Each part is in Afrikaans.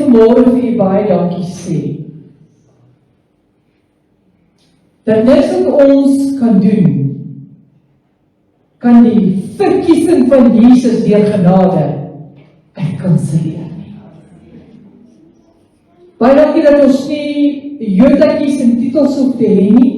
vanmôre vir u baie dankie sê. Dat niks wat ons kan doen, kan die verkiesing van Jesus deur genade uitkanselleer nie. Baie dankie dat ons nie jotakies en titels hoef te hê nie.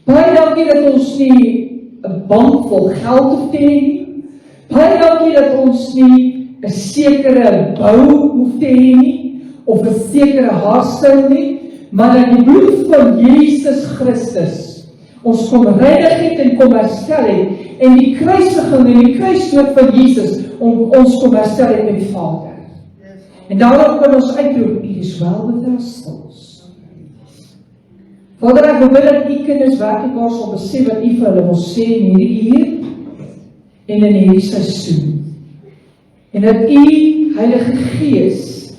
Baie dankie dat ons nie 'n bank vol geld hoef te hê nie. Baie dankie dat ons nie 'n sekere bou hoef te hê nie, of 'n sekere haarstyl nie, maar dat die bloed van Jesus Christus ons kom reinig het en kom herstel het, en die kruisiging en die kruisdood van Jesus ons kom herstel het met Vader. En daarom kan ons uitroep, U is wel met ons. Vader, ek wil bid dat U kinders werklik sal besef wat U vir hulle wil sê in hierdie uur en in hierdie seisoen. En dat U, Heilige Gees,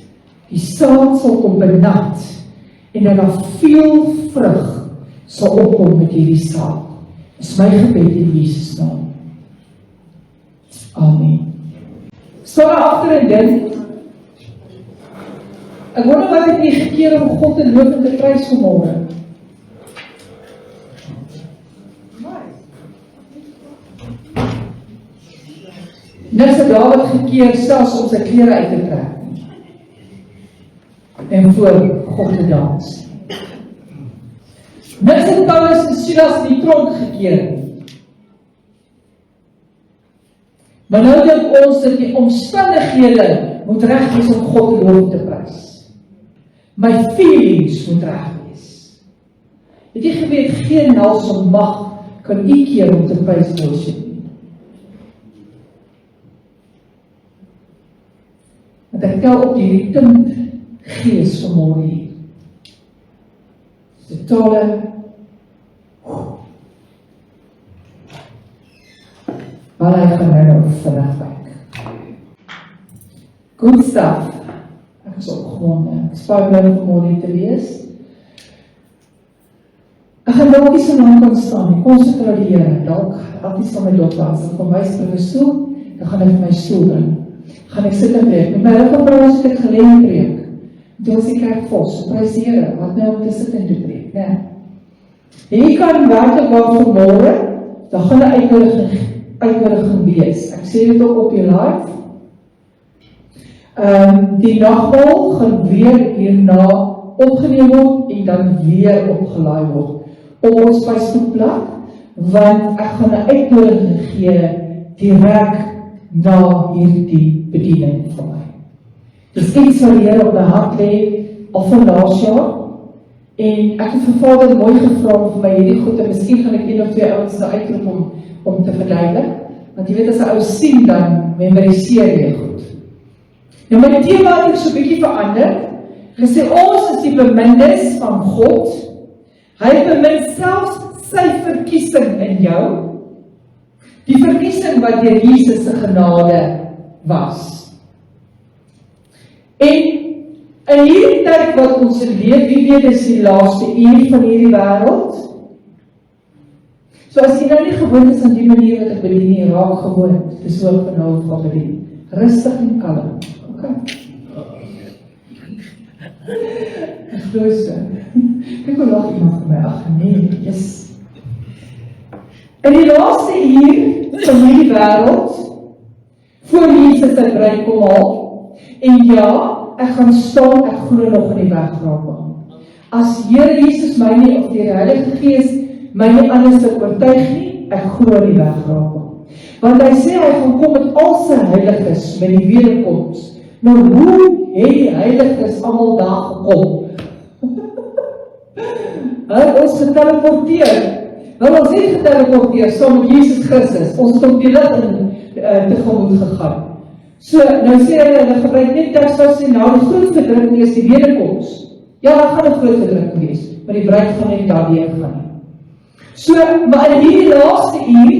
die saad sal kom benat en dat daar veel vrug sal opkom met hierdie saad. Dis my gebed in Jesus naam. Amen. Staan daar agter en dink, ek wonder wat het nie gekeer om God te loof en te prys vanmôre. Niks het Dawid gekeer selfs om sy klere uit te trek en voor God te dans. Niks het Paulus en Silas in die tronk gekeer. Maar nou dink ons dat die omstandighede moet reg wees om God te loof te prys. My feelings moet reg wees. Het jy geweet, geen helse mag kan u keer om te prys worship nie. Want ek tel op die ritme gees vanmôre hier. Totale maar hy gaan nou vandag weg. Good stuff. Ek is opgewonde. Ek spaar blij om vanmorgen te lees. Ek gaan dalk nie so lang kan staan, ek konsentreer, dalk altyd sal my doodlaat, dan kom my spring my stoel, dan gaan ek vir my stoel bring. Gaan ek sit en preek. Met my rug op as ek geleend preek. Toe was die kerk vos, prys die Here, wat nou om te sit en te preek, né? En jy kan werklik waar vanmorgen, dan gaan 'n uitnodiging wees. Ek sê dit ook op die live. Die nagmaal gaan weer hierna opgeneem word en dan weer opgelaai word op ons Facebookblad, want ek gaan 'n uitnodiging gee direk na hierdie bediening van my. Dis iets wat die Here op my hart lê al van laas jaar, en ek het vir Vader mooi gevra om vir my hierdie goed, en miskien gaan ek 1 of 2 ouens nou uitroep om te verduidelik, want jy weet as 'n ou sien, dan memoriseer jy goed. Nou my tema het so 'n bietjie verander, gesê ons is die bemindes van God, hy bemin selfs sy verkiesing in jou, die verkiesing wat deur Jesus se genade was. En in hierdie tyd wat ons leef, wie weet is die laaste uur van hierdie wêreld. So as jy nou nie gewoond is aan die manier wat ek bedien nie, raak gewoond, dis hoe ek nou gaan bedien. Rustig en kalm. Okay. Ek glo so. Kyk hoe lag iemand vir my, ag nee, yes. In die laaste uur van hierdie wêreld, voor Jesus sy bruid kom haal, en ja, ek gaan staan, ek glo nog in die wegraak. As Here Jesus my nie, of die Heilige Gees my nie anders te oortuig nie, ek glo in die wegraak. Want hy sê, hy gaan kom met al sy heiliges, met die wederkoms. Nou, hoe het die heiliges allemaal daar gekom? Hy het ons geteleporteer. Wel, ons het geteleporteer, saam met Jesus Christus. Ons het op die lig in tegemoet gegaan. So, nou sê hulle gebruik net teks wat sê, nou die groot verdrukking is die wederkoms. Ja, daar gaan 'n groot verdrukking wees, maar die bruid gaan net daardeur gaan nie. So, maar in hierdie laaste uur,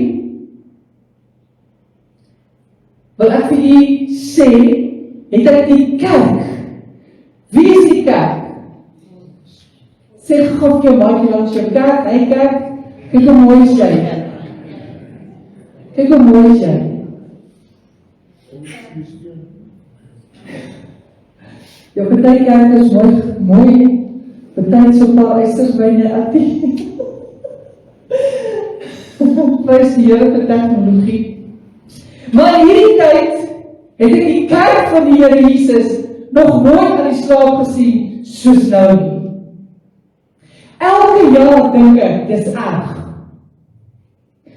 wil ek vir u sê, het ek die kerk. Wie is die kerk? Sê gou vir jou maatjie langs jou kerk, hy kerk, kyk hoe mooi is jy. Kyk hoe mooi is jy. Ja, party kerk is mooi, party so paar eisters byne attie. Prys die Here vir tegnologie. Maar in hierdie tyd het ek die kerk van die Here Jesus nog nooit aan die slaap gesien soos nou nie. Elke jaar dink ek, dis erg.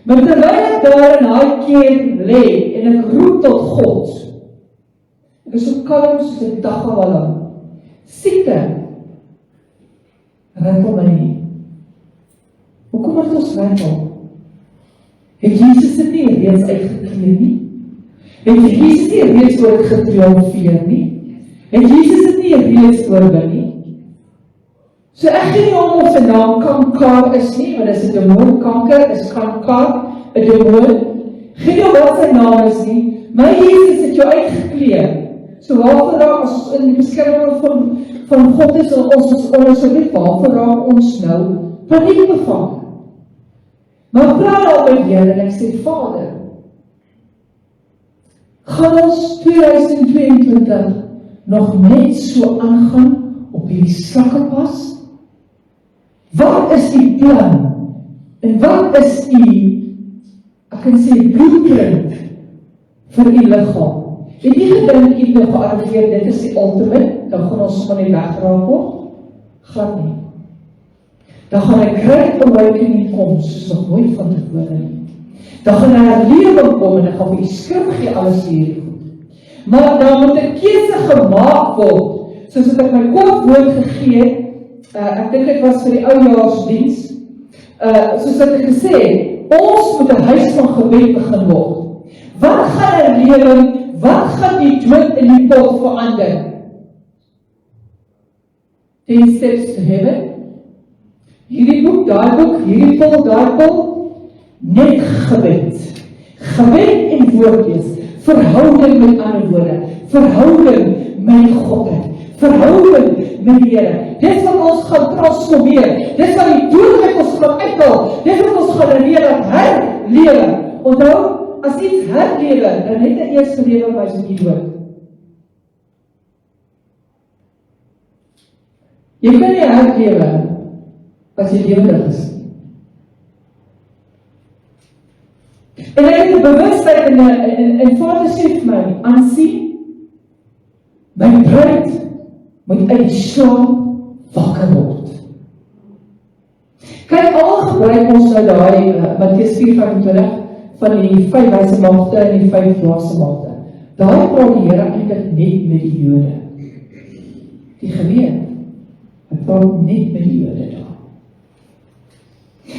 Maar terwyl ek daar in daai keer lê en ek roep tot God, ek is so kalm soos 'n dagwalm. Siekte ripel my nie. Hoekom word ons ripel? Het Jesus dit nie reeds uitgekleer nie? Het Jesus nie reeds oor getriomfeer nie? Het Jesus dit nie reeds oorwin nie? So ek gee nie om of sy naam kanker is nie, want as 'n demoon kanker is kanker 'n demoon. Gee nie om wat sy naam is nie, maar Jesus het jou uitgekleer. So waarvoor raak ons in die beskerming van God is ons ondersoek, waarvoor raak ons nou paniek bevang? Maar ek praat al met Here en ek sê, Vader, gaan ons 2022 nog net so aangaan op hierdie slakkepas? Wat is die plan? En wat is die, ek kan sê, blueprint vir die liggaam? Het jy gedink jy nou gearriveer, dit is die ultimate, dan gaan ons van die wegraak word? Glad nie. Dan gaan 'n great awakening kom, soos nog nooit van tevore nie. Dan gaan 'n herlewing kom en dan gaan die skrif gee alles hierdie goed. Maar dan moet 'n keuse gemaak word, soos wat ek my kort woord gegee het, ek dink dit was vir die oudejaarsdiens, soos wat ek gesê het, ons moet 'n huis van gebed begin word. Wat gaan herlewing, wat gaan die dood in die pot verander? 10 steps to heaven. Hierdie boek, daai boek, hierdie pol, daai pol, net gebed. Gebed en woordlees, verhouding met ander woorde, verhouding met God, verhouding met die Here. Dis wat ons gaan transformeer, dis wat die dood uit ons gaan uithaal, dis wat ons gaan herlewe. Onthou, as iets herlewe, dan het 'n eerste lewe wys in die dood. Jy kan nie herlewe as jy lewendig is. En ek het 'n bewustheid en Vader sê vir my, aansien, my bruid moet uit die slaap wakker word. Kyk, al gebruik ons nou daai Matteus 4:25 van die 5 wyse magte en die 5 dwaase magte. Daai praat die Here eintlik net met die Jode. Die geween, hy praat net met die Jode daar.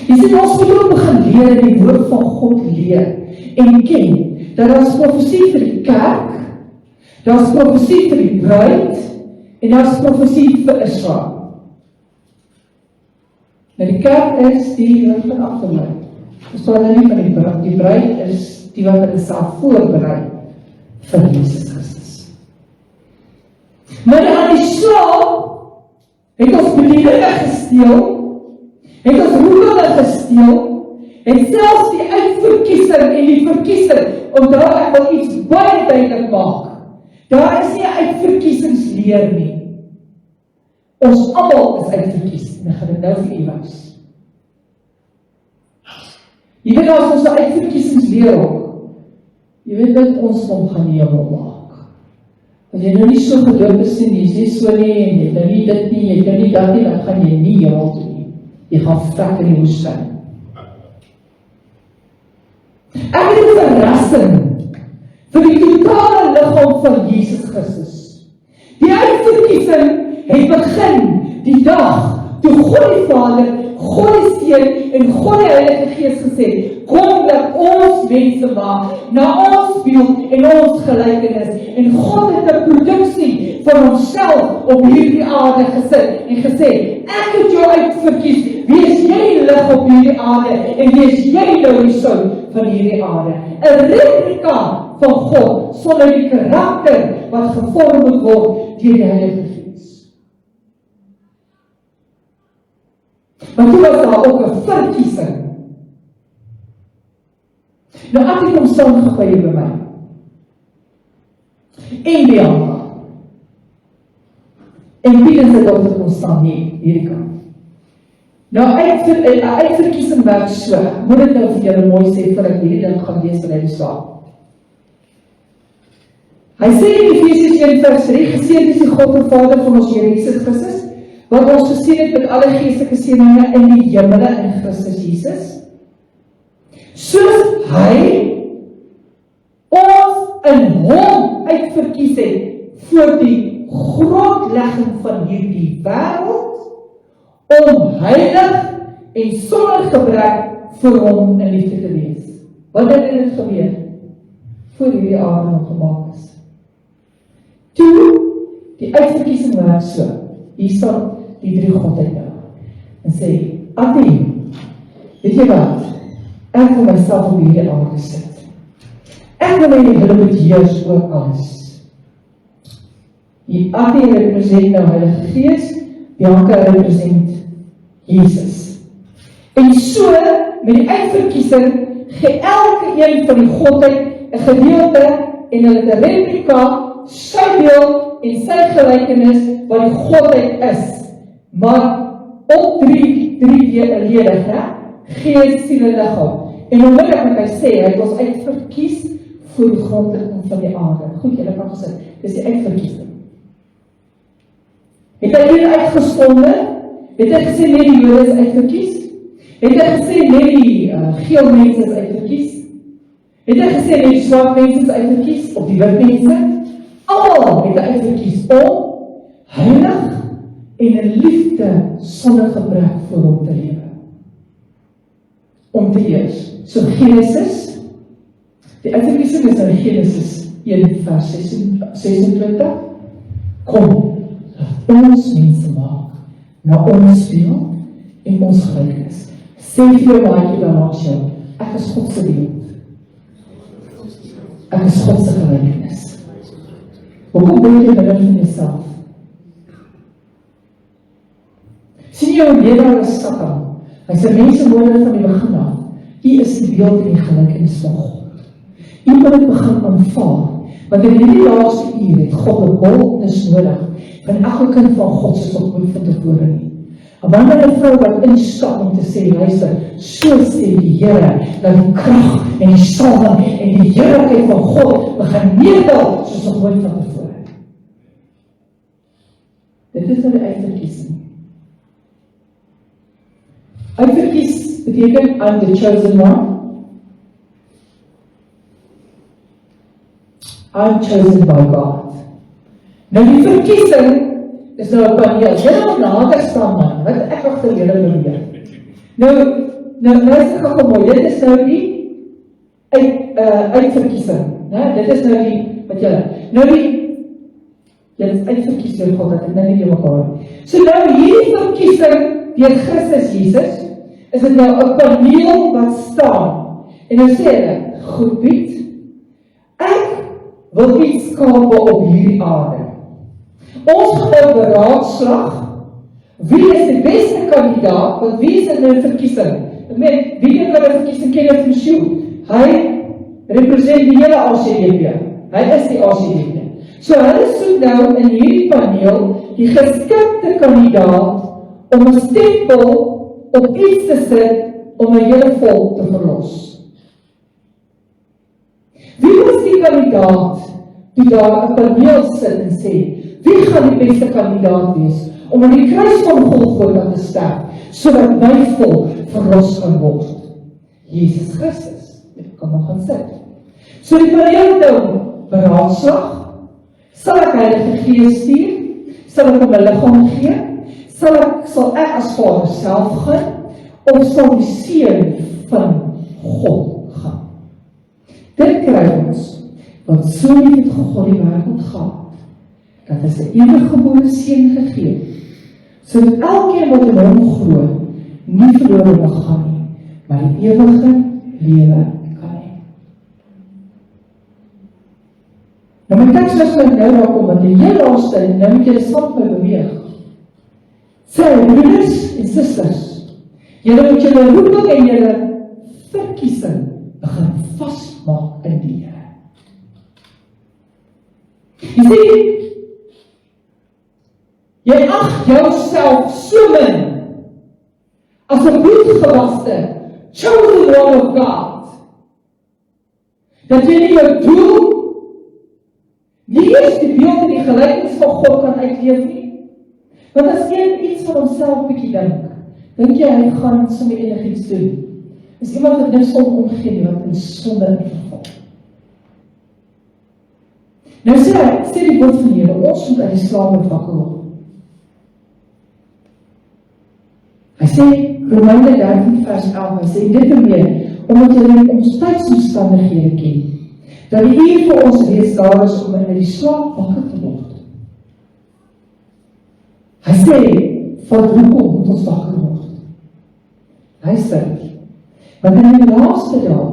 Jy sê, ons moet ook begin leer en die woord van God leer en ken, dat daar is profesie vir die kerk, daar is profesie vir die bruid, en daar is profesie vir Israel. Nou die kerk is die lig van agter my. Ons praat nou nie van die bruid is die wat hulle self voorberei vir Jesus Christus. Maar aan die slaap het ons bedieninge gesteel, het ons roepinge gesteel, het selfs die uitverkiesing en die verkiesing, omdat ek wil iets baie duidelik maak. Daar is nie 'n uitverkiesingsleer nie. Ons almal is uitverkies, en ek gaan dit nou vir u wys. Jy weet, as ons 'n uitverkiesingsleer ook, jy weet dat ons hom gaan hemel maak. As jy nou nie so gedoop is nie, jy sê so nie, en jy nou nie dit nie, jy nou nie dat nie, dan gaan jy nie hemel toe nie. Jy gaan vrek in die woestyn. Ek het 'n verrassing vir die totale liggaam van Jesus Christus. Die uitverkiesing het begin die dag toe God die Vader, God die Seun en God die Heilige Gees gesê, kom dat ons mense maak, na ons beeld en ons gelykenis. En God het 'n produksie van homself op hierdie aarde gesit en gesê, ek het jou uitverkies, wees jy lig op hierdie aarde en wees jy nou die sout van hierdie aarde. 'n replika van God, sonder die karakter wat gevorm moet word deur die Heilige Gees. Maar toe was daar ook 'n verkiesing. Nou ek het hom saamgegooi by my. En Bianca. Williams het ook te ons staan hierdie kant. Nou, uitverkiesing werk so, moet dit nou vir julle mooi sê, vir ek hierdie ding gaan lees van hy bestaan. Hy sê in Efesiërs 1 vers 3, geseënd is die God en Vader van ons Here Jesus Christus, wat ons geseën het met alle geestelike seëninge in die hemele in Christus Jesus. Soos hy ons in hom uitverkies het voor die grondlegging van hierdie wêreld, om heilig en sonder gebrek vir hom in liefde te wees. Wat het dit gebeur? Voor hierdie aarde nog gemaak is. Toe, die uitverkiesing werk so, hier staan die drie godheid nou, en sê, Ati, weet jy wat, ek wil myself op hierdie aarde sit. Ek wil my hulle moet heers oor alles. Die Ati represent nou Heilige Gees, Bianca represent Jesus. En so, met die uitverkiesing, gee elke een van die godheid 'n gedeelte en hulle het 'n replika, sy beeld en sy gelykenis wat die godheid is. Maar op drie ledig, gees, siel en liggaam. En onmiddellik moet hy sê, hy het ons uitverkies voor die grondlegging van die aarde. Goed, julle kan gesê, dis die uitverkiesing. Het hy hier uitgestonde? Het hy gesê, nee, die Jode is uitverkies? Het hy gesê, nee, die geel mense is uitverkies? Het hy gesê, nee, die swart mense is uitverkies? Of die wit mense? Almal het hy uitverkies om heilig en in liefde sonder gebrek voor hom te lewe. Om te heers. So Genesis, die uitverkiesing is in Genesis 1 vers 26. Kom, laat ons mense maak na ons beeld en ons gelykenis. Sê vir jou maatjie dan langs jou, ek is God se beeld. Ek is God se gelykenis. Hoekom ben jy binne van jouself? Sien jy hoe leder is Satan? Hy sê mense woorde van die begin af, hier is die beeld en die gelykenis van God. Jy moet het begin aanvaar, want in die laaste uur het God 'n boldnis nodig, van elke kind van God soos op nooit van tevore nie. En wanneer 'n vrou wat instap om te sê, luister, so sê die Here, dat die krag en die salwing en die heerlikheid van God begin neerdal soos op nooit van tevore. Dit is nou die uitverkiesing. Uitverkies beteken I'm the chosen one. I'm chosen by God. Nou die verkiesing is nou 'n paneel. Julle moet nader staan man, wat ek agter julle beweeg. Nou is dit gou mooi. Dit is nou die uitverkiesing, né? Dit is nou die wat julle. Nou julle is uitverkies deur God, dat ek nou nie die mekaar. So nou hierdie verkiesing deur Christus Jesus, is dit nou 'n paneel wat staan. En nou sê hulle, goed Piet, ek wil iets skape op hierdie aarde. Ons gaan beraadslag, wie is die beste kandidaat, want wie is in 'n verkiesing? Ek meen, wie kan 'n verkiesing ken of Yeshua? Hy represent die hele ACDP. Hy is die ACDP. So hulle soek nou in hierdie paneel die geskikte kandidaat om 'n stempel op iets te sit om 'n hele volk te verlos. Wie was die kandidaat die daar 'n paneel sit en sê, wie gaan die beste kandidaat wees om aan die kruis van Golgotha te sterf, sodat my volk verlos kan word? Jesus Christus. Ek kan nog gaan sit. So die paneel nou beraadslag, sal ek Heilige Gees stuur, sal ek hom 'n liggaam gee, sal ek as Vader self gaan, of sal die Seun van God gaan? Dit kry ons, want so lief het God die wêreld gehad, dat hy sy eniggebore Seun gegee het, sodat elkeen wat in hom glo, nie verlore mag gaan nie, maar die ewige lewe kan hê. Nou my teks is nou daarom, want die heel laaste, nou moet jy saam met my beweeg. Sê, broeders en susters, julle moet julle roeping en julle verkiesing begin vasmaak in die Here. Jy sê, Jy ag jouself so min as 'n bloedgewaste, chosen one of God, dat jy nie jou doel, nie eers die beeld en die gelykenis van God kan uitleef nie. Want as een iets van homself bietjie dink jy hy gaan sommer enigiets doen. Is iemand wat niks om omgee nie, wat in sonde ingeval. Nou sê die woord van die Here, ons moet uit die slawe wakker word. Hy sê, Romeine 13 vers 11, hy sê, dit ermee, omdat julle ons tydsomstandighede ken, dat die uur vir ons reeds daar is om in die slaap wakker te word. Hy sê, van hoekom moet ons wakker word? Hy sê, want in die laaste dag,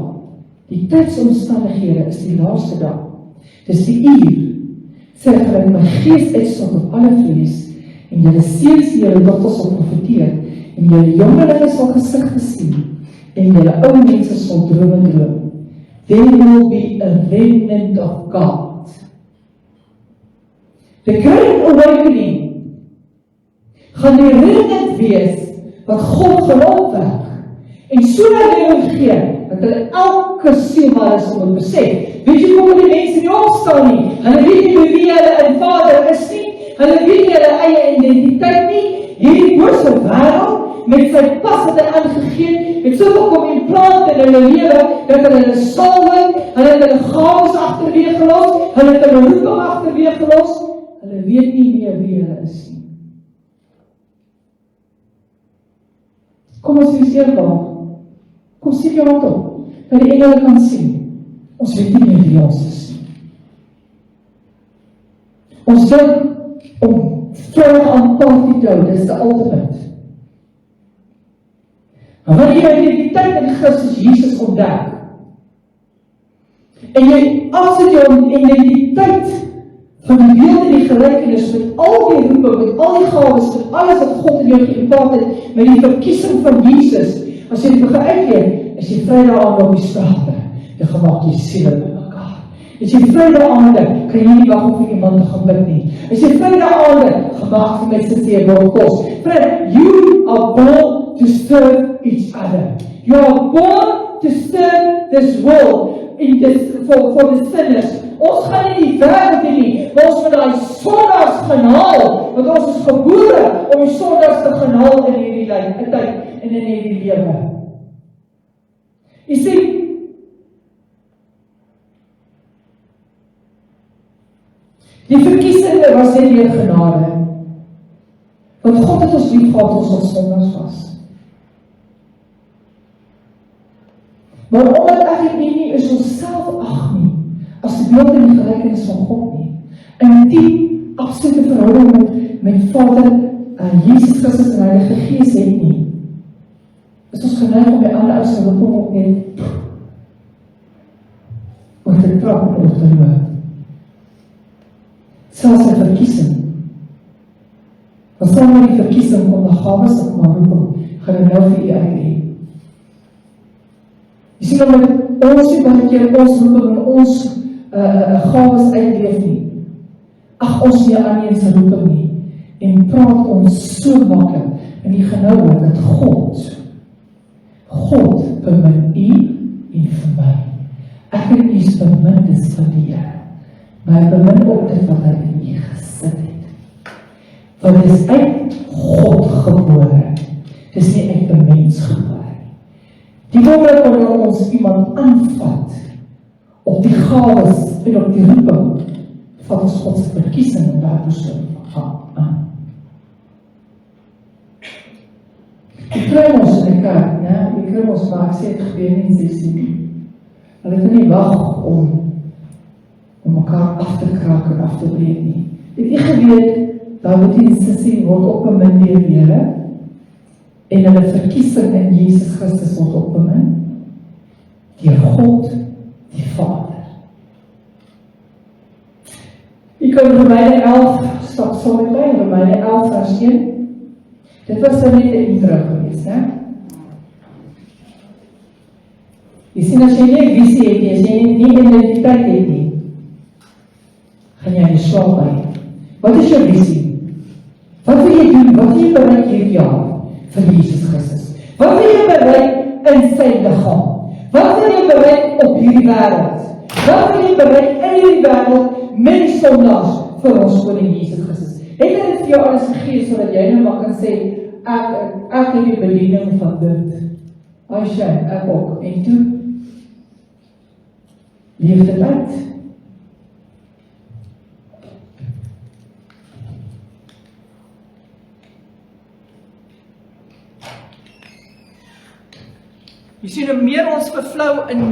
die tydsomstandighede is die laaste dag, dis die uur, sê ek my gees uitstort op alle vlees, en julle seuns en julle dogters sal profeteer, en julle jongelinge sal gesigte sien, en julle ou mense sal drome droom. There will be a remnant of God. The Great Awakening gaan die remnant wees wat God geloofweg en so na lewe gee, dat hulle elke siel maar is om het besef. Weet jy hoe die mense nie opstaan nie? Hulle weet nie wie hulle in Vader is nie, hulle weet nie hulle eie identiteit nie, hierdie bose wêreld, met sy passende aangegeen, met soveel kom en praat in hulle lewe, dat hulle salwing, hulle het hulle gawes agterweeg gelos, hulle het hulle roeping agterweeg gelos, hulle weet nie meer wie hulle is nie. Kom ons wees eerbaar, kom steek jou hand op, dat die engele kan sien, ons weet nie meer wie ons is nie. Ons dink om vrouwig aan party te hou, dit is die ultimate. Maar wanneer jy identiteit in Christus Jesus ontdek, en jy afsit jou identiteit van die beeld en die gelykenis met al die roeping, met al die gawes, met alles wat God in jou geïmpact het, met die verkiesing van Jesus, as jy dit begin uitleef, is jy vry daaraan op die strate, jy gemaak jy siele by mekaar. As jy vry daaraan, kan jy nie wacht om vir iemand te gaan bid nie. As jy vry daaraan, gemaak vir my sister word kos. Friend, you are born to serve each other. You are born to serve this world for the sinners. Ons gaan nie die wêreld nie, maar ons moet die sondaars gaan haal, want ons is gebore om die sondaars te gaan haal in hierdie tyd en in hierdie lewe. Jy sien, die verkiesing was nie meer genade, want God het ons lief gehad ons as sondaars was. Maar omdat ek nie is ons self ag nie, as die beeld en die gelykenis van God nie, in die absolute verhouding met Vader, Jesus Christus en Heilige Gees het nie, is ons geneig om die ander ouds te roeping op net oor te trap en oor te loop. Selfs 'n verkiesing. Want saam met die verkiesing kom die gawes en kom roeping, gaan hy nou vir u uitleen. Jy sien dan met ons nie baie keer ons roeping en ons gawes uitleef nie. Ag ons nie aan nie in sy roeping nie. En praat ons so makkelijk in die genouwe dat God bemin u en vir my. Ek en u is bemin is van die Here. Maar hy bemin ook dit wat hy in u gesit het. Want dit is uit God gebore. Dit is nie uit 'n mens gebore. Die oomblik wanneer ons iemand aanvat op die gawes en op die roeping, vat ons God se verkiesing en daar persoon aan. Die kry ons in die kerk, né? Die kry ons maar, ek sê het gebeur nie in 16. Hulle kan nie wag om mekaar af te kraak en af te breek nie. Het jy geweet, daar moet die sissie word opgemin deur die Here, en hulle verkiesing in Jesus Christus word opgemin deur God, die Vader. Jy kan Romeine 11, stap saam met my, Romeine 11 vers 1. Dit was net 'n intro geweest, né? Jy sien, as jy nie 'n visie het nie, as jy nie identiteit het nie, gaan jy in die slaap by. Wat is jou visie? Wat wil jy doen? Wat wil jy bereik hierdie jaar vir Jesus Christus? Wat wil jy bereik in sy liggaam? Wat wil jy bereik op hierdie wêreld? Wat wil jy bereik in hierdie wêreld met sondags vir ons koning Jesus Christus? Het hy dit vir jou alles gegee sodat jy nou maar kan sê ek het die bediening van dit. As jy, ek ook. En toe leef dit uit. Jy sien, hoe meer ons vervlou in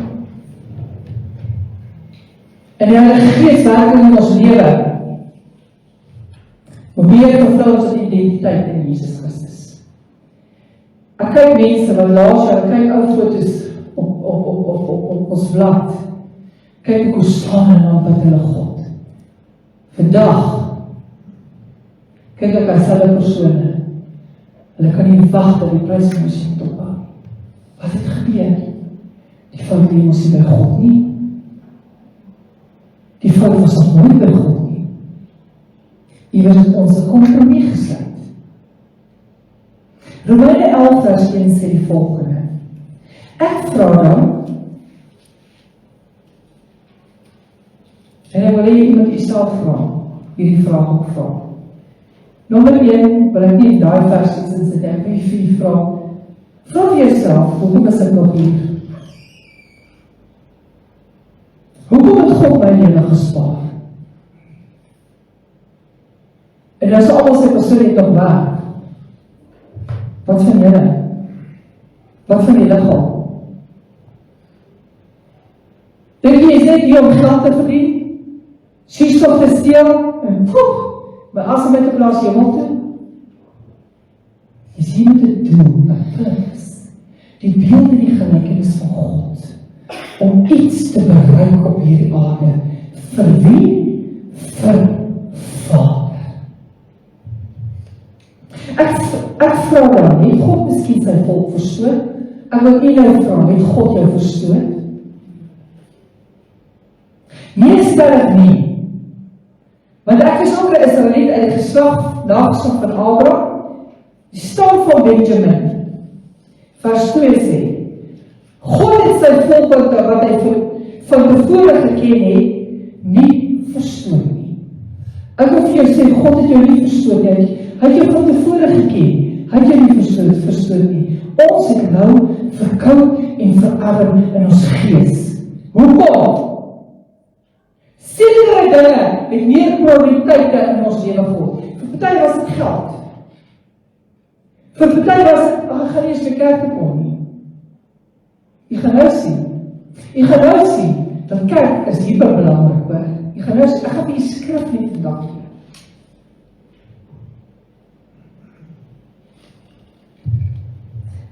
die Heilige Gees werking in ons lewe, hoe meer vervlou ons in identiteit in Jesus Christus. Ek kyk mense, wat laas jaar, ek kyk ou foto's op ons blad, kyk ek hoe staan en aanbid hulle God. Vandag, kyk ek as hulle persone, hulle kan nie wag dat die prijs moes moet ophou. Wat het gebeur? Die fout die ons nie by God nie. Die fout was nog nooit by God nie. Iewers het ons 'n kompromie gesluit. Romeine 11 vers 1 sê die volgende. Ek vra dan, en ek wil hê iemand jouself vra, hierdie vraag ook vra. Nommer 1, wil ek nie in daai vers in sit, ek wil 4 vra. Vra vir jouself, hoekom is ek nog hier? Hoekom het God my lewe gespaar? En as almal sy persoon het nog waar. Wat van julle? Wat van die liggaam? Dink jy is net hier om geld te verdien? Suurstof te steel? En my asem met 'n plaas hemel toe? Is hier met 'n doel, 'n purpose, die beeld en die gelykenis van God, om iets te bereik op hierdie aarde. Vir wie? Vir Vader. Ek vra dan, het God miskien sy volk verstoot? Ek wil nou vra, het God jou verstoot? Nee, stellig nie. Want ek is ook 'n Israeliet uit die geslag, nageslag van Abraham, die stam van Benjamin. Vers 2 sê, God het sy volk wat hy van tevore geken het, nie verstoot nie. Ek wil vir jou sê, God het jou nie verstoot nie. Hy het jou van tevore geken. Hy het jou nie verstoot nie. Ons het nou verkou en verarm in ons gees. Hoekom? Sekere dinge het meer prioriteite in ons lewe geword. Vir party was dit geld. Vir party was dit, ek gaan nie eens by kerk toe kom nie. Jy gaan nou sien, dat kerk is hyperbelangrik, hoor. Jy gaan nou sien, ek gaan vir die skrif nie vandag gee.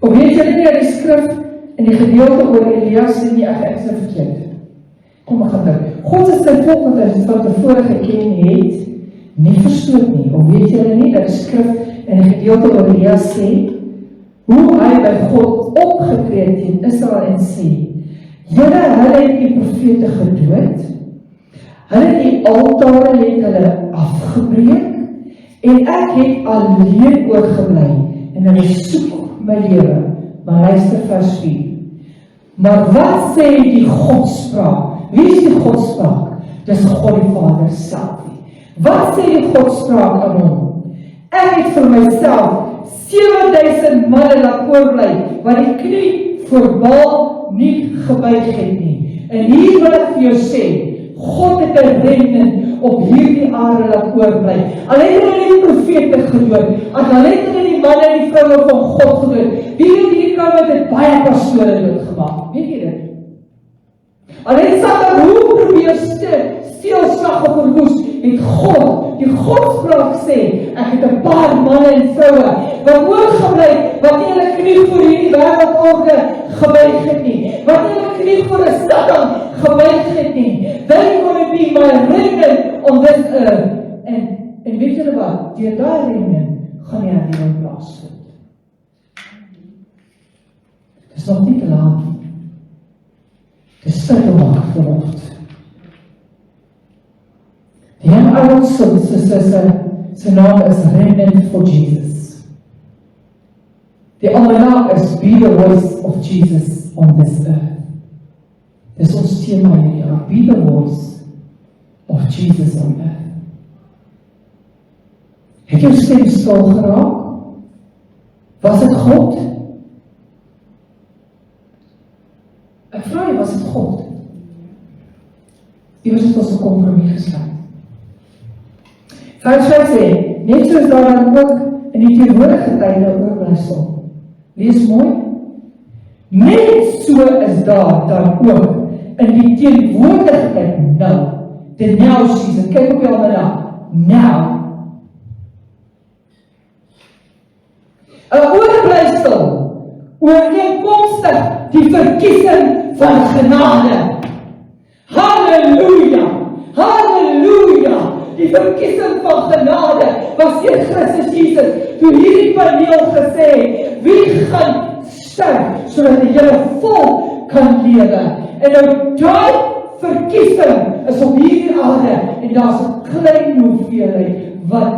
Of weet julle nie, die skrif in die gedeelte oor Elias sê nie, ek is verkeerd. Kom, ek gaan terug. God is sy volk wat hy van tevore geken het, nie verstoot nie. Of weet julle nie, dat die skrif in die gedeelte oor Elias sê, hoe hy by God opgetree teen Israel en sê, julle, hulle het die profete gedood, hulle het die altare het hulle afgebreek, en ek het alleen oorgebly, en hulle soek my lewe. Maar luister vers 4. Maar wat sê die Godspraak? Wie is die Godspraak? Dis God die Vader self. Wat sê die Godspraak aan hom? Ek het vir myself 7000 manne laat oorbly, wat die knie voor Baal nie gebuig het nie. En hier wil ek vir jou sê, God het 'n remnant op hierdie aarde laat oorbly. Al het hulle die profete gedood, al het hulle die manne en die vroue van God gedood. Wie weet hier kan met dit baie pastore doodgemaak. Weet jy dit? Al het Satan hoe probeer steel, slag of verwoes, het God, die Godspraak sê, ek het 'n paar manne en vroue, wat oorgebly, wat nie hulle knie voor hierdie wêreldorde gebuig het nie, wat nie hulle knie voor 'n Satan gebuig het nie. They gonna be my remnant on this earth. En weet julle wat? Deur daai remnant gaan die hernuwing plaasvind. Dit is nog nie te laat nie. Dit is tyd om wakker te word. Die jong ouens sy naam is Remnant for Jesus. Die almanak is Be the Voice of Jesus on this earth. Dis ons tema hierdie jaar, Be the Voice of Jesus on earth. Het jou stem stil geraak? Was dit God? Ek vra jy, was dit God? Iewers het ons 'n kompromie gesluit. Vers 5 sê, net soos daar dan ook in die teenwoordige tye oorblyfsel. Lees mooi. Net so is daar dan ook in die teenwoordige tyd nou, the now season, kyk op jou almanak, now. 'n oorblyfsel, ooreenkomstig die verkiesing van genade. Halleluja! Halleluja! Die verkiesing van genade was deur Christus Jesus, toe hierdie paneel gesê, wie gaan sterf, sodat die hele volk kan lewe. En nou daai verkiesing is op hierdie aarde, en daar's 'n klein hoeveelheid wat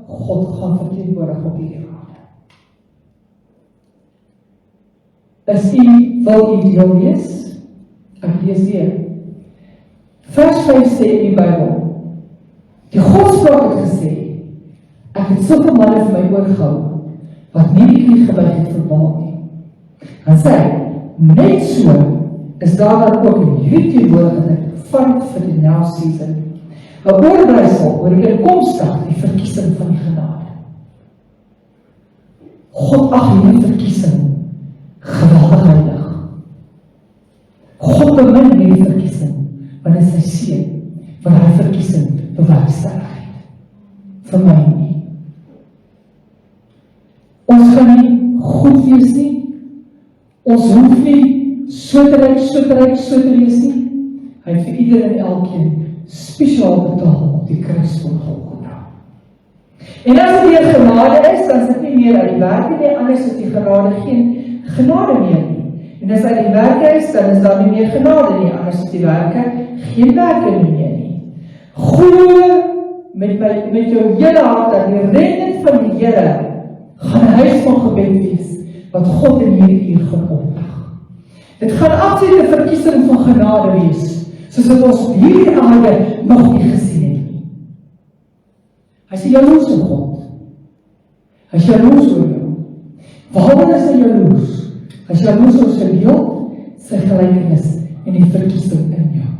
God gaan verteenwoordig op hierdie aarde. As wil u deel wees? Ek lees weer. Vers 5 sê in die Bybel, die Godspraak het gesê, ek het soveel manne vir my oorgehou, wat nie die knie gebuig het vir Baal nie. En sê, net so is daar dan ook in hierdie teenwoordigheid fight vir die now season, 'n oorblyfsel ooreenkomstig die verkiesing van die genade. God ag hierdie verkiesing geweldig heilig. God bemin hierdie verkiesing, want is sy seun, want hy verkiesing bewerkstelligheid. Vir my nie. Ons gaan nie goed wees nie. Ons hoef nie so te wees nie. Hy het vir ieder en elkeen spesiaal betaal op die kruis van Golgotha. En as dit weer genade is, dan is dit nie meer uit die werke nie, anders is die genade geen genade meer nie. En as uit die werke is, dan is daar nie meer genade nie, anders is die werke geen werke nie meer nie. Glo met jou hele hart dat die redding van die Here gaan 'n huis van gebed wees, wat God in hierdie uur gaan opdag. Dit gaan absolute verkiesing van genade wees, soos wat ons op hierdie aarde nog nie gesien het nie. Hy is jaloers op God. Hy is jaloers oor jou. Waarom is hy jaloers? Hy is jaloers oor sy beeld, sy gelykenis en die verkiesing in jou.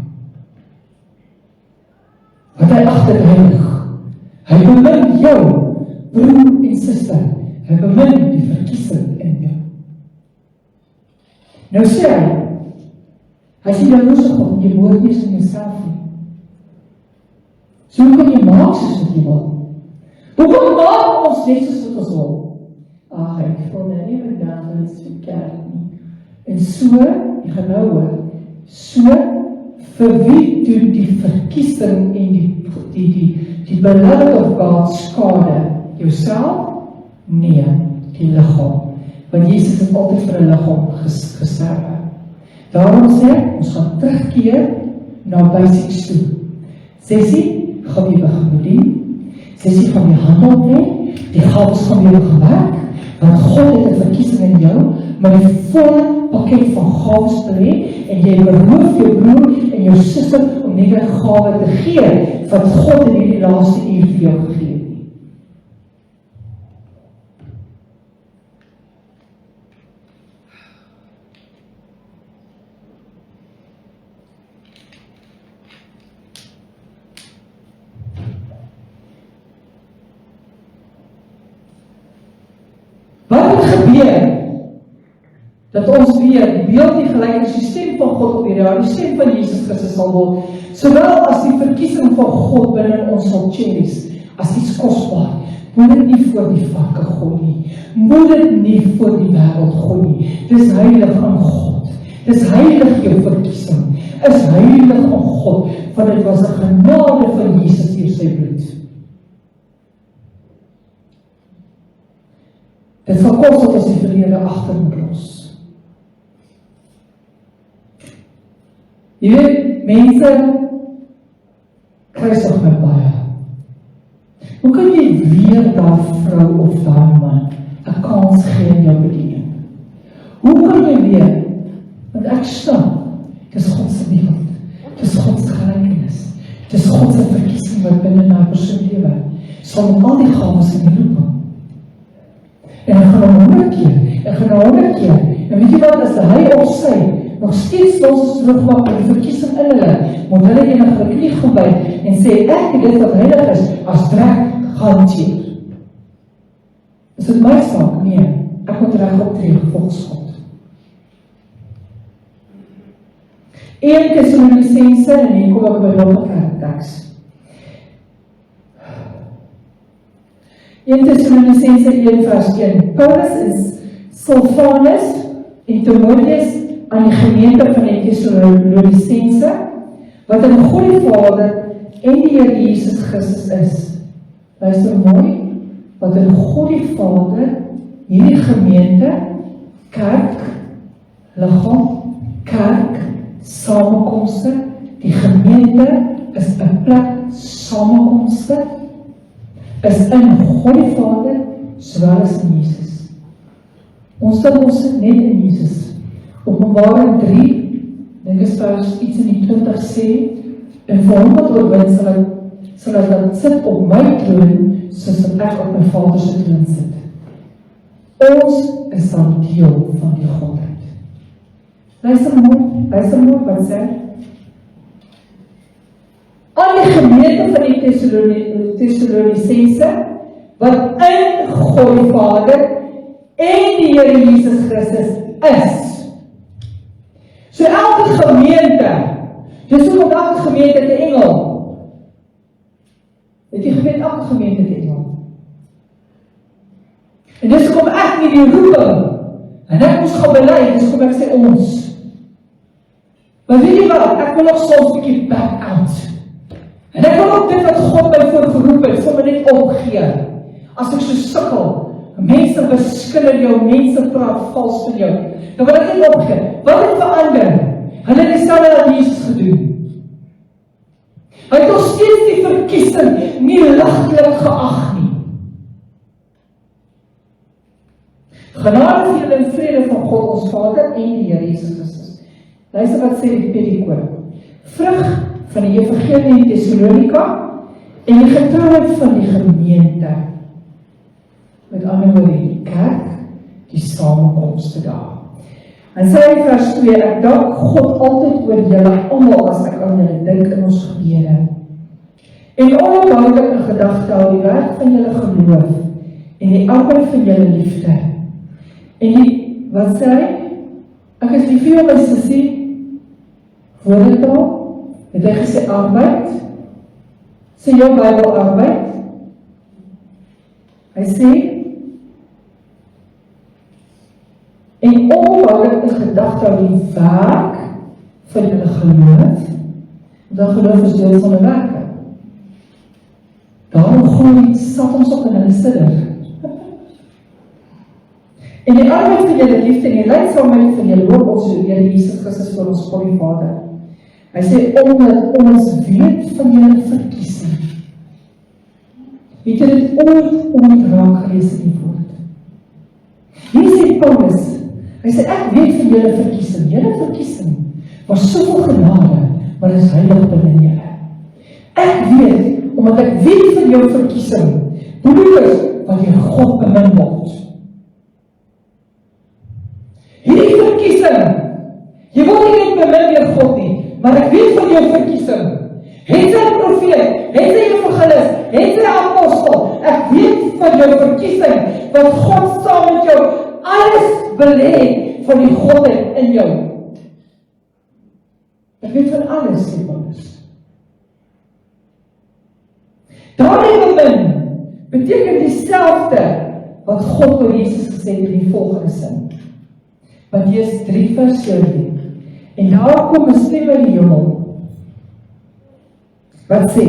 Wat hy agter heilig. Hy bemin jou, broer en suster. Hy bemin die verkiesing in jou. Nou sê hy is jaloers op God, jy hoort nie in jouself nie. So kan jy maak soos wat jy wil. Hoekom maak ons net soos wat ons wil? Ek voel nou nie vandag dat het so kerk nie. En so, jy gaan nou hoor, so, vir wie doen die verkiesing en die beloved of God skade? Jouself? Nee, die liggaam. Want Jesus het altyd vir 'n liggaam gesterwe. Daarom sê, ons gaan terugkeer na basics toe. Sessie, gaan jy begin bedien. Sessie, gaan jy handel mee. Die gawes gaan jy gewerk. Want God het 'n verkiesing in jou, maar die volle pakket van gawes te hê, en jy beroof jou broer en jou suster om nie 'n gawe te gee, wat God in hierdie laaste uur vir jou gegee het nie. Wat het gebeur? Dat ons weer die beeld nie gelyk is die stem van God op hierdie aarde, die stem van Jesus Christus sal word, sowel as die verkiesing van God binne ons sal cherish, as iets kosbaar. Moet dit nie voor die varke gooi nie. Moet dit nie voor die wêreld gooi nie. Dis heilig aan God. Dis heilig jou verkiesing. Is heilig aan God, want dit was 'n genade van Jesus deur sy bloed. Dit sal kos dat ons die verlede agter moet los. Jy weet, mense kruisig my baie. Hoe kan jy weer daar vrou of daai man 'n kans gee in jou bediening? Hoe kan jy weer, want ek snap, dit is God se beeld, dit is God se gelykenis, dit is God se verkiesing wat binne na 'n persoon lewe, saam met al die gawes en die roeping. En ek gaan hom 100 keer, ek gaan hom 100 keer, en weet jy wat, as hy of sy nog steeds ons terugmaak in die verkiesing in hulle, moet hulle enige knie gebuig en sê, ek het dit wat heilig is, as trek gehanteer. Is dit my saak? Nee, ek moet reg optree volgens God. 1 Tessalonisense, en hier kom ek by nog 'n kerkteks. 1 Tessalonisense 1 vers 1. Paulus is Silvanus en Timotheus aan die gemeente van die Tessalonisense, wat in God die Vader en die Here Jesus Christus is. Luister mooi, wat in God die Vader, hierdie gemeente, kerk, liggaam, kerk, samenkomste, die gemeente is 'n plek samenkomste, is in God die Vader, sowel as in Jesus. Ons sit net in Jesus. Openbaring 3, dink is vers iets in die 20 sê, en vir hom wat oorwin sal hy dat sit op my troon, soos wat ek op my Vader se troon sit. Ons is dan deel van die Godheid. Luister mooi wat sê. Aan die gemeente van die Tessalonisense, wat in God die Vader en die Here Jesus Christus is. So elke gemeente, dis hoe elke gemeente het 'n engel. Het jy geweet, elke gemeente het 'n engel. En dis kom ek nie die roeping, en ek moes gaan bely, dis kom ek sê ons. Maar weet jy wat, ek wil nog soms 'n bietjie back out. En ek wil ook dit wat God my voorgeroep het, sommer net opgee. As ek so sukkel, mense beskiller jou, mense praat vals van jou, dan wil ek net opgee. Wat het verander? Hulle het dieselfde aan Jesus gedoen. Hy het nog steeds die verkiesing nie ligtelik geag nie. Genade vir julle en vrede van God ons Vader en die Here Jesus Christus. Luister wat sê die Perikoop. Vrug van die evangelie in Thessalonika en die getrouheid van die gemeente. Met ander woorde, die kerk, die samenkomste daar. En sê in vers 2, ek dank God altyd oor julle almal as ek aan julle dink in ons gebede. En onophoudlik in gedagte hou die werk van julle geloof en die arbeid van julle liefde. En die, wat sê hy? Ek is lief vir my sussie, woordetaal, het hy gesê arbeid, sê jou Bybel arbeid, hy sê, en onophoudlik in gedagte hou die werk van julle geloof, dan geloof is deel van die werke. Daarom gooi sat ons op in hulle sidder. En die arbeid van julle liefde en die leidsaamheid van julle hoop ons Here Jesus Christus vir ons God die Vader. Hy sê, omdat ons weet van julle verkiesing. Het jy dit ooit raak gelees in die woord? Hier sê Paulus, hy sê, ek weet van julle verkiesing, was soveel genade, maar is heilig binne julle. Ek weet, omdat ek weet van jou verkiesing, broeders, wat jy God bemin word. Hierdie verkiesing, jy word nie net bemin deur God nie, maar ek weet van jou verkiesing. Het sy profeet, het sy evangelis, het sy apostel, ek weet van jou verkiesing, wat God saam met jou alles belê van die Godheid in jou. Ek weet van alles, sê Paulus. Daardie bemin beteken dieselfde wat God oor Jesus gesê het in die volgende sin. Matteus 3 vers 17. En daar kom 'n stem uit die hemel wat sê,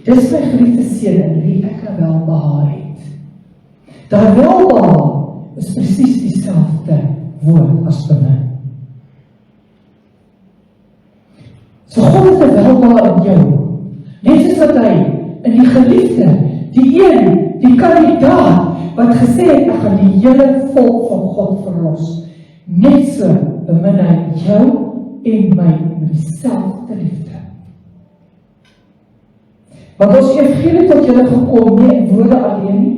dis my geliefde seun in wie ek welbehaag het. Daar welbehaag is presies dieselfde woord as bemin. So God het 'n welbehaag in jou. Net soos wat hy in die geliefde die kandidaat, wat gesê het, ek gaan die hele volk van God verlos. Net so bemin hy jou en my met dieselfde liefde. Want ons evangelie tot julle gekom, nie in woorde alleen nie,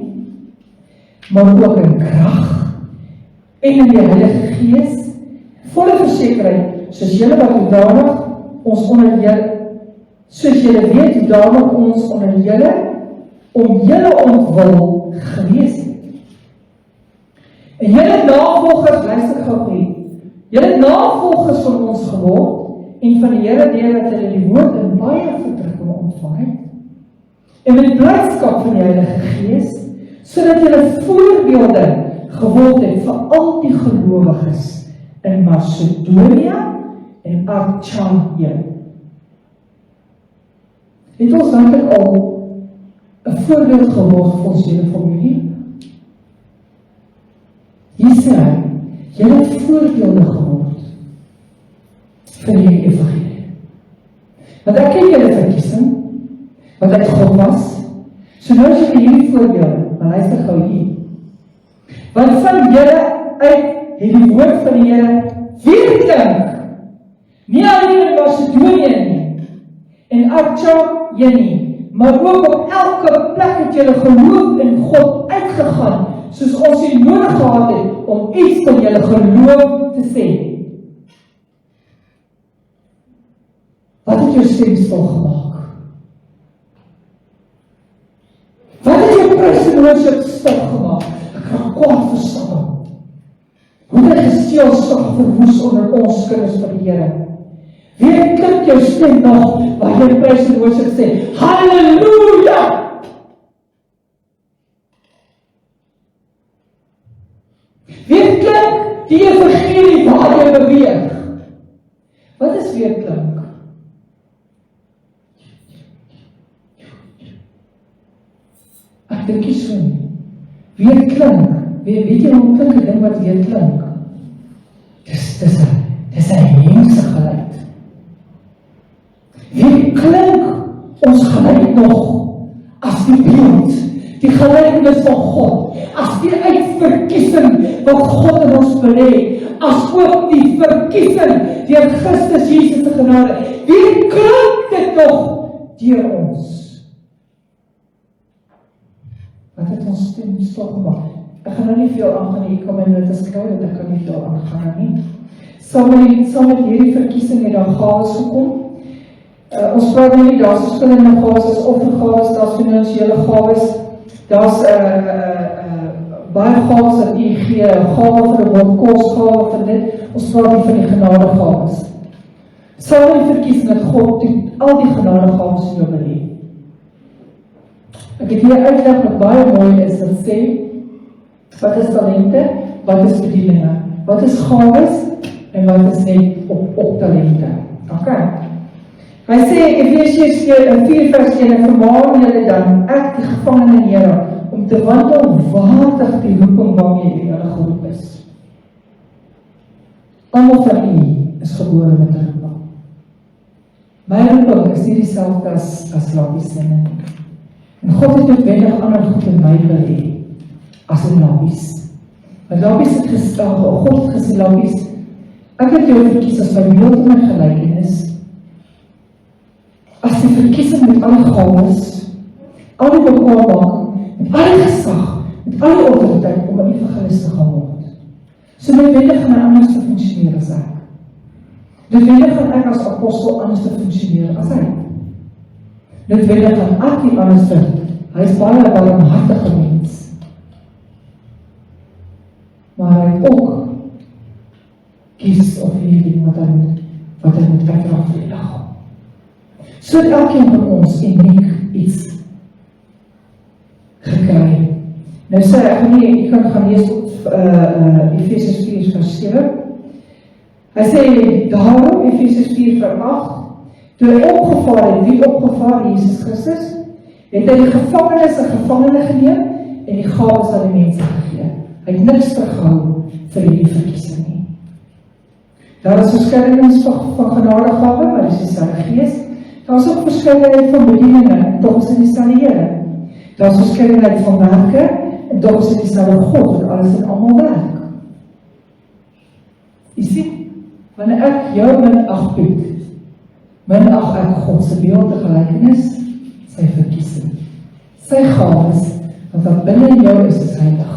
maar ook in krag en in die Heilige Gees, volle versekerheid, soos julle wat hoedanig ons onder julle, soos julle weet hoedanig ons onder julle, om julle ontwil gewees het. En julle navolgers, luister gou hier, julle navolgers van ons geword, en van die Here deur dat julle die woord in baie verdrukking ontvang het, en met die blydskap van die Heilige Gees, sodat julle voorbeelde geword het vir al die gelowiges in Macedonië en Achaia. Het ons eintlik al 'n voorbeeld geword vir ons hele familie? Hier sê hy, julle het voorbeelde geword vir die evangelie. Want ek ken julle verkiesing, wat uit God was, so nou is julle hierdie voorbeelde, maar luister gou hier. Want van julle uit het die woord van die Here weer klink, nie alleen in Macedonië nie, en Achaia nie, maar ook op elke plek het julle geloof in God uitgegaan, soos ons die nodig gehad het, om iets van julle geloof te sê. Wat het jou stem stil gemaak? Wat het jou prysenloosheid stil gemaak? Ek kan kwaad verstaan. Hoe het gesteel sag verwoes onder ons kinders van die Here? Wie klink jou stem nog, waar jy prysenloosheid sê, Halleluja! Wie klink die evangelie waar jy beweeg? Wat is weer klink? Ek dink nie so nie. Weer klink, weet jy hoe klink die ding wat weer klink? Dis 'n hemelse geluid. Weer klink ons geluid nog as die beeld, die gelykenis van God, as die uitverkiesing wat God in ons belê, as ook die verkiesing deur Christus Jesus se genade. Wie klink dit nog deur ons? Wat het ons stem stil gemaak? Ek gaan nou nie veel aangaan nie, ek kom in dit skryf, dat ek kan nie veel aangaan nie. Saam met hierdie verkiesing het daar gawes gekom. Ons praat nie, daar's verskillende gawes, offergawes, daar's finansiële gawes, daar's baie gawes wat U gee, gawe vir 'n bord kos, gawe vir dit. Ons praat nie van die genadegawes. Saam met die verkiesing het God al die genadegawes in jou belê. Ek het hier uitleg wat baie mooi is, wat sê, wat is talente, wat is bedieninge, wat is gawes, en wat is net op talente. Okay. Hy sê, Efesiërs 4:1, vermaan julle dan, ek die gevangene in Here, om te wandel waardig die roeping waarmee u hulle geroep is. Almal van u is gebore met 'n roeping. My roeping is nie dieselfde as lappies sinne nie. En God het noodwendig ander goed in my wil hê, as in lappies. Maar lappies het gestaan, God het gesê lappies, ek het jou verkies as my beeld en my gelykenis, as die verkiesing met alle gawes, al die bekwaammaking, met alle gesag, met alle autoriteit, om 'n evangelis te gaan word. So noodwendig gaan hy anders te funksioneer as ek. Noodwendig gaan ek as apostel anders te funksioneer as hy. Noodwendig gaan ek nie anders te, hy is baie barmhartige mens. Maar hy het ook kies of hierdie wat hy moet uitdraag vir die dag. So het elkeen van ons uniek iets gekry. Nou sê ek nie, ek kan gaan lees tot Efesiërs 4:7. Hy sê, daarom, Efesiërs 4:8, toe hy opgevaar het, wie opgevaar? Jesus Christus, het hy die gevangenes en gevangene geneem en die gawes aan die mense gegee. Hy het niks teruggehou vir die verkiesing nie. Daar is verskeidenheid van genadegawe, maar dis dieselfde Gees. Daar is ook verskeidenheid van bedieninge, en tog is dit dieselfde Here. Daar is verskeidenheid van werke, en toch is dit dieselfde God, wat alles in almal werk. Jy sien, wanneer ek jou minag Piet, minag ek God se beeld en gelykenis, sy verkiesing, sy gawes, want wat binne in jou is heilig.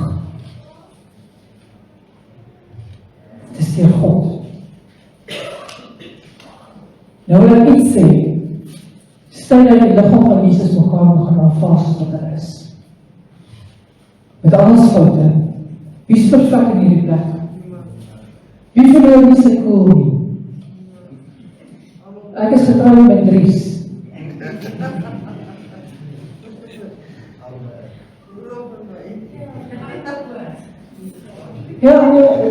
Dit is deur God. Nou wil ek iets sê, stel dat die liggaam van Jesus mekaar begin aanvaar soos wat hulle is. Met alles foute. Wie is perfek in hierdie plek? Wie van jou is ek cool nie? Ek is getroud met Dries. Ja,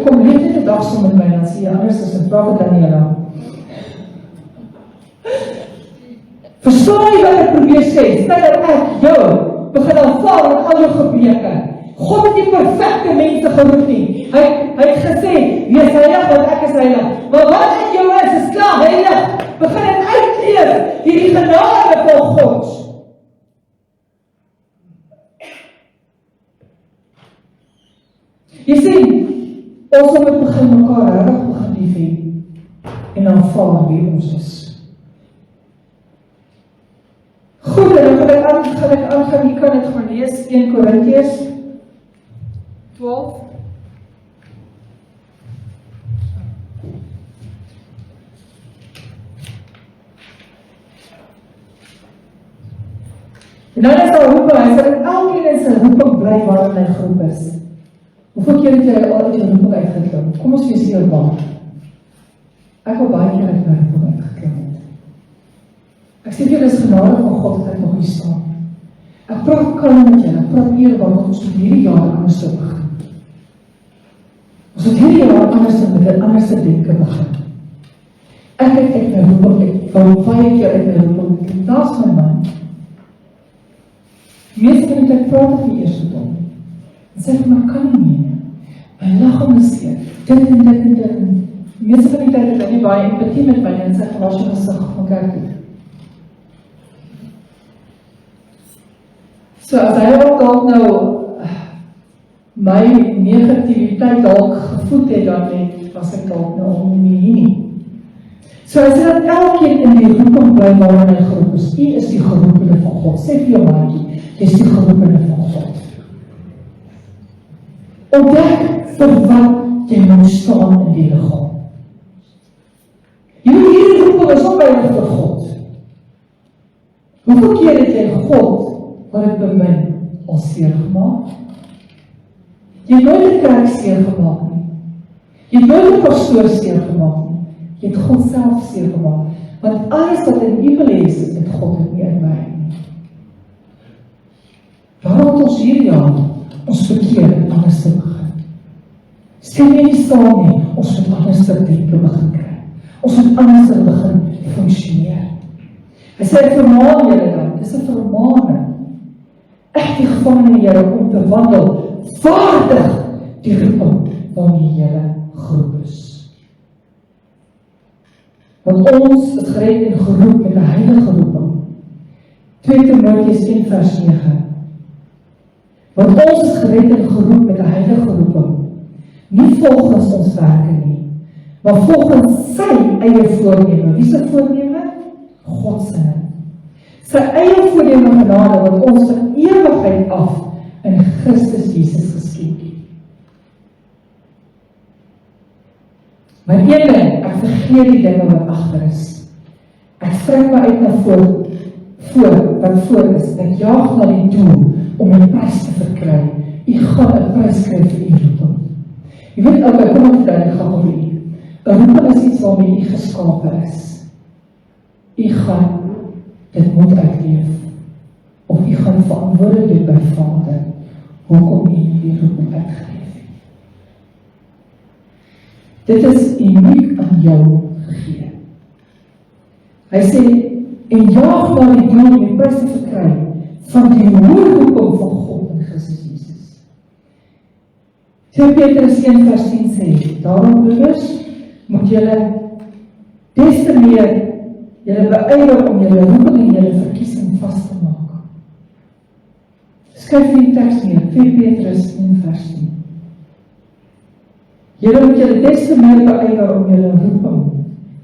kom leef dit 'n dag saam met my, dan sê jy anders as 'n praat met Daniela. Verstaan jy wat ek probeer sê? Stel dat ek jou begin aanvaar in al jou gebreke. God het nie perfekte mense geroep nie. Hy het gesê, wees heilig want ek is heilig. Maar wat in jou is klaar heilig. Begin het uitleef hierdie genade van God. Jy sien, ons moet begin mekaar regtig begin lief hê en aanvaar wie ons is. Goed, en dan gaan ek aangaan, jy kan het gaan lees, 1 Korintiërs 12. En dan is daar roeping, hy sê dat elkeen in sy roeping bly waar hy groep is. Hoeveel keer het jy al uit jou roeping uitgeklim? Kom ons wees hier bang. Ek wil baie keer uit my roeping uitgeklim het. Ek sê vir julle is genade van God dat ek nog hier staan. Ek praat kalm met julle, ek praat eerbaar, want ons moet hierdie jaar anders te begin. Ons moet hierdie jaar anders te denke begin. Ek het uit my roeping, ek wou baie keer uit my roeping, en daar is my man. Meeste van die tyd praat ek die eerste tom. En sê ek, maar kan nie. My lichaam is seer, dit en dit en dit. Meeste van die tyd het ek nie baie empathie met my, en sê ek, was jy gesig van kerk toe. So as hy ook dalk nou my negativiteit dalk gevoed het, dan was ek dalk nou al nie hier nie. So hy sê dat elkeen in die roeping bly waarin hy geroep is. U is die geroepene van God. Sê vir jou maatjie, jy is die geroepene van God. Ontdek vir wat jy moet staan in die liggaam. Jy moet hierdie roeping is opweilig vir God. Hoeveel keer het jy God wat het bemin al seer gemaakt? Jy het nooit die kerk seer gemaakt nie. Jy het nooit die pastoor seer gemaakt nie. Jy het God self seer gemaakt. Want alles wat in die belees is, het God het nie in my nie. Waarom het ons hier jaar ons verkeer en anders te begin? Stem jy nie saam nie, ons moet anders te denken begin kry. Ons moet anders te begin functioneer. Hy sê, vermaan julle dan, dit is 'n vermaning. Echt die gevangene Here om te wandel, vaardig die roeping waarmee julle geroep is. Want ons is gered en geroep met 'n heilige roeping. 2 Timoteus 1 vers 9. Want ons is gered en geroep met 'n heilige roeping. Nie volgens ons werke nie, maar volgens sy eie voorneme. Wie se voorneme? God se. Sy eie voorneme genade wat ons van ewigheid af in Christus Jesus geskenk het. Maar een ding, ek vergeet die dinge wat agter is. Ek strek my uit na wat voor is. Ek jaag na die doel om 'n prys te verkry. U gaan 'n prys kry vir u roeping. Jy weet ook, kom ek gaan op u. 'n roeping is iets waarmee u geskape is. U gaan dit moet uitleef. Of u gaan verantwoordelik doen by Vader. Hoekom u die roeping uitgeleef het. Dit is uniek aan jou gegee. Hy sê, en jaag na die doel om die prys te verkry van die hoë roeping van God in Christus Jesus. 2 Petrus 1 vers 10 sê, daarom broeders, moet julle des te meer julle beywer om julle roeping en julle verkiesing vas te maak. Skryf die teks neer, 2 Petrus 1 vers 10. Julle moet julle des te meer beywer om julle roeping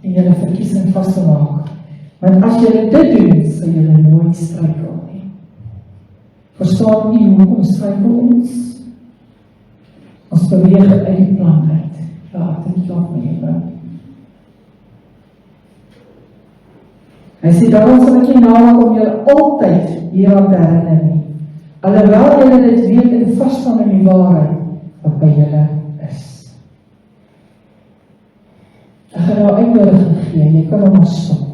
en julle verkiesing vas te maak. Want as julle dit doen, sal julle nooit struikel nie. Verstaan nie hoekom struikel ons? Ons beweeg uit die plan uit. Ja, ek dink dat my even. Hy sê, daarom sal ek jy namak om julle altyd hieraan te herinner nie. Alhoewel julle dit weet en vasstaan in die waarheid wat by julle is. Ek gaan nou uitnodiging gee, jy kan hom stop.